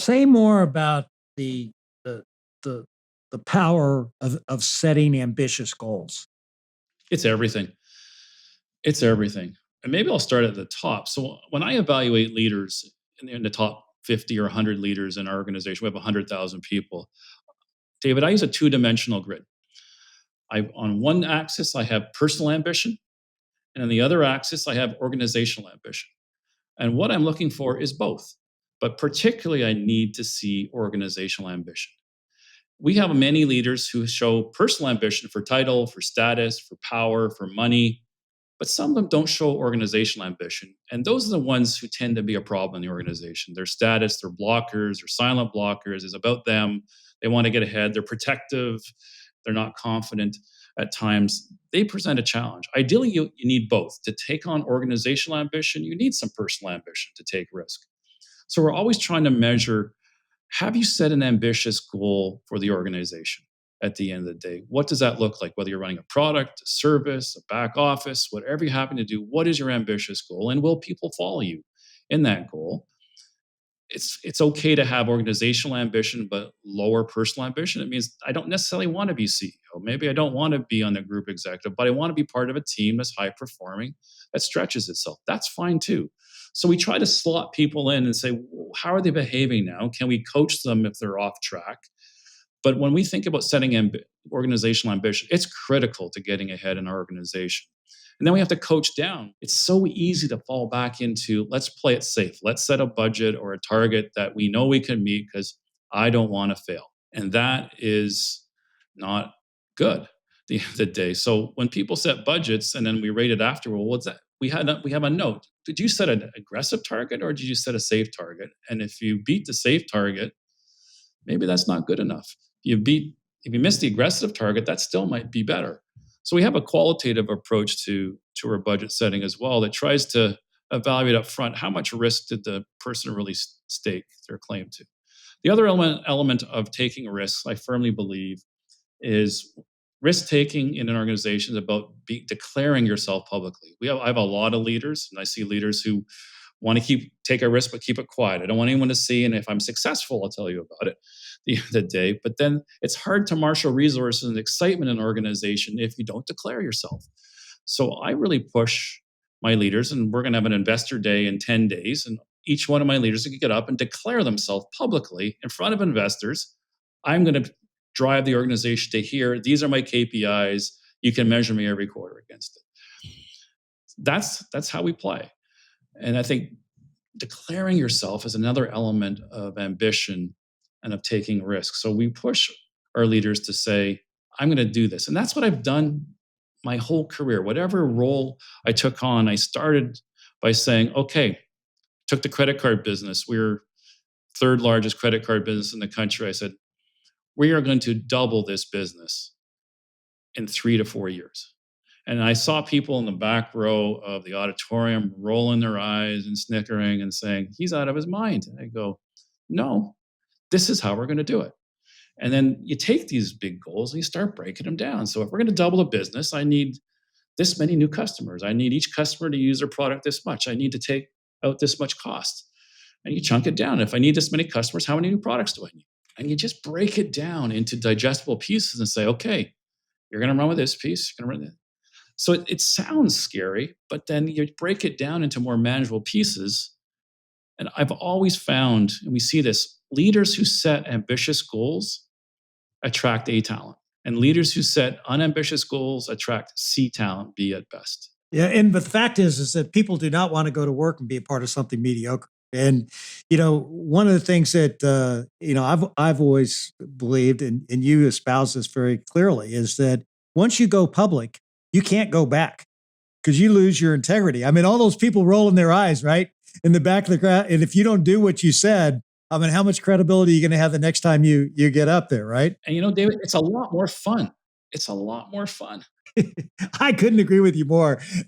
Say more about the the the the power of setting ambitious goals. It's everything. It's everything. And maybe I'll start at the top. So when I evaluate leaders in the top 50 or 100 leaders in our organization, we have 100,000 people. David, I use a two-dimensional grid. On one axis, I have personal ambition, and on the other axis, I have organizational ambition. And what I'm looking for is both. But particularly, I need to see organizational ambition. We have many leaders who show personal ambition for title, for status, for power, for money, but some of them don't show organizational ambition. And those are the ones who tend to be a problem in the organization. Their status, their blockers, their silent blockers is about them. They want to get ahead. They're protective. They're not confident at times. They present a challenge. Ideally, you need both. To take on organizational ambition, you need some personal ambition to take risk. So we're always trying to measure, have you set an ambitious goal for the organization at the end of the day? What does that look like? Whether you're running a product, a service, a back office, whatever you happen to do, what is your ambitious goal? And will people follow you in that goal? It's okay to have organizational ambition, but lower personal ambition. It means I don't necessarily want to be CEO. Maybe I don't want to be on the group executive, but I want to be part of a team that's high performing, that stretches itself. That's fine too. So we try to slot people in and say, well, how are they behaving now? Can we coach them if they're off track? But when we think about setting organizational ambition, it's critical to getting ahead in our organization. And then we have to coach down. It's so easy to fall back into, let's play it safe. Let's set a budget or a target that we know we can meet because I don't want to fail. And that is not good at the end of the day. So when people set budgets and then we rate it after, well, what's that? We have a note. Did you set an aggressive target or did you set a safe target? And if you beat the safe target, maybe that's not good enough. If you miss the aggressive target, that still might be better. So we have a qualitative approach to our budget setting as well that tries to evaluate up front how much risk did the person really stake their claim to. The other element of taking risks, I firmly believe, is risk taking in an organization is about declaring yourself publicly. I have a lot of leaders, and I see leaders who want to take a risk but keep it quiet. I don't want anyone to see, and if I'm successful, I'll tell you about it at the end of the day. But then it's hard to marshal resources and excitement in an organization if you don't declare yourself. So I really push my leaders, and we're going to have an investor day in 10 days, and each one of my leaders can get up and declare themselves publicly in front of investors. I'm going to drive the organization to here. These are my KPIs. You can measure me every quarter against it. That's how we play. And I think declaring yourself is another element of ambition and of taking risks. So we push our leaders to say, I'm going to do this. And that's what I've done my whole career. Whatever role I took on, I started by saying, okay, took the credit card business. We're third largest credit card business in the country. I said, we are going to double this business in 3 to 4 years. And I saw people in the back row of the auditorium rolling their eyes and snickering and saying, he's out of his mind. And I go, no, this is how we're going to do it. And then you take these big goals and you start breaking them down. So if we're going to double a business, I need this many new customers. I need each customer to use their product this much. I need to take out this much cost. And you chunk it down. If I need this many customers, how many new products do I need? And you just break it down into digestible pieces and say, okay, you're going to run with this piece. You're going to run that. So it sounds scary, but then you break it down into more manageable pieces. And I've always found, and we see this, leaders who set ambitious goals attract A talent. And leaders who set unambitious goals attract C talent, B at best. Yeah, but the fact is that people do not want to go to work and be a part of something mediocre. And, one of the things that, I've always believed, and you espouse this very clearly, is that once you go public, you can't go back because you lose your integrity. I mean, all those people rolling their eyes, right, in the back of the crowd. And if you don't do what you said, I mean, how much credibility are you going to have the next time you get up there, right? And, David, it's a lot more fun. It's a lot more fun. I couldn't agree with you more.